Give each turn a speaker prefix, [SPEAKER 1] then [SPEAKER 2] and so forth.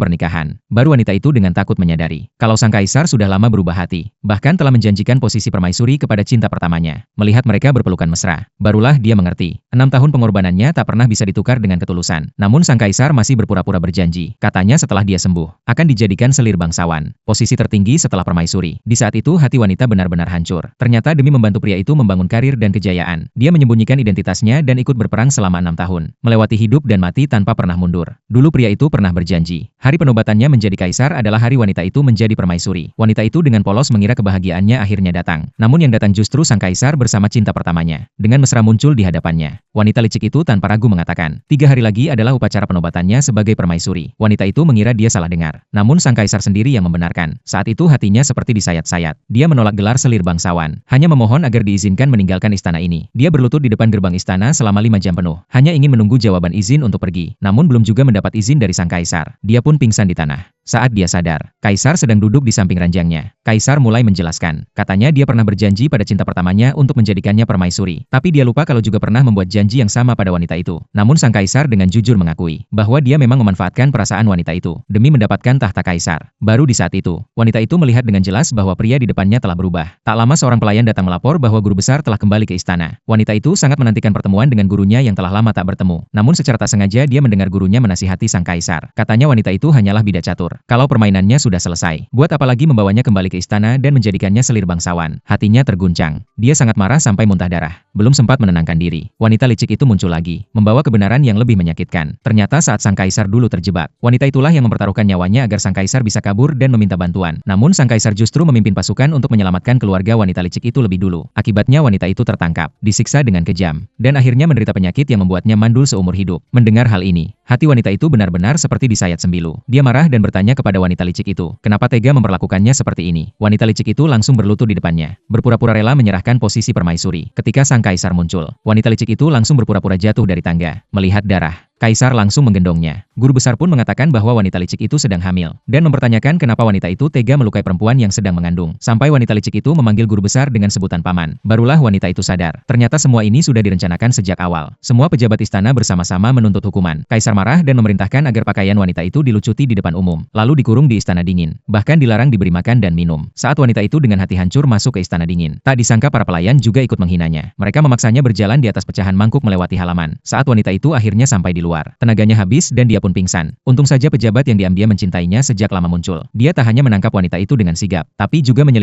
[SPEAKER 1] pernikahan. Baru wanita itu dengan takut menyadari kalau sang kaisar sudah lama berubah hati, bahkan telah menjanjikan posisi permaisuri kepada cinta pertamanya. Melihat mereka berpelukan mesra, barulah dia mengerti. 6 tahun pengorbanannya tak pernah bisa ditukar dengan ketulusan. Namun sang kaisar masih berpura-pura berjanji. Katanya setelah dia sembuh, akan dijadikan selir bangsawan, posisi tertinggi setelah permaisuri. Di saat itu hati wanita benar-benar hancur. Ternyata demi membantu pria itu membangun karir dan kejayaan, dia menyembunyikan identitasnya dan ikut berperang selama 6 tahun, melewati hidup dan mati tanpa pernah mundur. Dulu pria itu pernah berjanji, hari penobatannya menjadi kaisar adalah hari wanita itu menjadi permaisuri. Wanita itu dengan polos mengira kebahagiaannya akhirnya datang. Namun yang datang justru sang kaisar bersama cinta pertamanya. Dengan mesra muncul di hadapannya. Wanita licik itu tanpa ragu mengatakan, 3 hari lagi adalah upacara penobatannya sebagai permaisuri. Wanita itu mengira dia salah dengar. Namun sang kaisar sendiri yang membenarkan. Saat itu hatinya seperti disayat-sayat. Dia menolak gelar selir bangsawan. Hanya memohon agar diizinkan meninggalkan istana ini. Dia berlutut di depan gerbang istana selama 5 jam penuh. Hanya ingin menunggu jawaban izin untuk pergi. Namun belum juga mendapat izin dari sang kaisar. Dia pun pingsan di tanah. Saat dia sadar, kaisar sedang duduk di samping ranjangnya. Kaisar mulai menjelaskan. Katanya dia pernah berjanji pada cinta pertamanya untuk menjadikannya permaisuri. Tapi dia lupa kalau juga pernah membuat janji yang sama pada wanita itu. Namun sang kaisar dengan jujur mengakui bahwa dia memang memanfaatkan perasaan wanita itu demi mendapatkan tahta kaisar. Baru di saat itu, wanita itu melihat dengan jelas bahwa pria di depannya telah berubah. Tak lama seorang pelayan datang melapor bahwa guru besar telah kembali ke istana. Wanita itu sangat menantikan pertemuan dengan gurunya yang telah lama tak bertemu. Namun secara tak sengaja dia mendengar gurunya menasihati sang kaisar. Katanya wanita itu hanyalah bidak catur. Kalau permainannya sudah selesai, buat apa lagi membawanya kembali ke istana dan menjadikannya selir bangsawan. Hatinya terguncang. Dia sangat marah sampai muntah darah. Belum sempat menenangkan diri, wanita licik itu muncul lagi, membawa kebenaran yang lebih menyakitkan. Ternyata saat sang kaisar dulu terjebak, wanita itulah yang mempertaruhkan nyawanya agar sang kaisar bisa kabur dan meminta bantuan. Namun sang kaisar justru memimpin pasukan untuk menyelamatkan keluarga wanita licik itu lebih dulu. Akibatnya wanita itu tertangkap, disiksa dengan kejam, dan akhirnya menderita penyakit yang membuatnya mandul seumur hidup. Mendengar hal ini, hati wanita itu benar-benar seperti disayat sembilu. Dia marah dan bertanya kepada wanita licik itu, kenapa tega memperlakukannya seperti ini? Wanita licik itu langsung berlutut di depannya, berpura-pura rela menyerahkan posisi permaisuri. Ketika sang kaisar muncul, wanita licik itu langsung berpura-pura jatuh dari tangga. Melihat darah, kaisar langsung menggendongnya. Guru besar pun mengatakan bahwa wanita licik itu sedang hamil, dan mempertanyakan kenapa wanita itu tega melukai perempuan yang sedang mengandung. Sampai wanita licik itu memanggil guru besar dengan sebutan paman. Barulah wanita itu sadar. Ternyata semua ini sudah direncanakan sejak awal. Semua pejabat istana bersama-sama menuntut hukuman. Kaisar marah dan memerintahkan agar pakaian wanita itu dilucuti di depan umum, lalu dikurung di istana dingin. Bahkan dilarang diberi makan dan minum. Saat wanita itu dengan hati hancur masuk ke istana dingin, tak disangka para pelayan juga ikut menghinanya. Mereka memaksanya berjalan di atas pecahan mangkuk melewati halaman. Saat wanita itu akhirnya sampai di luar, tenaganya habis dan dia pun pingsan. Untung saja pejabat yang diam-diam mencintainya sejak lama muncul. Dia tak hanya menangkap wanita itu dengan sigap, tapi juga menyelimuti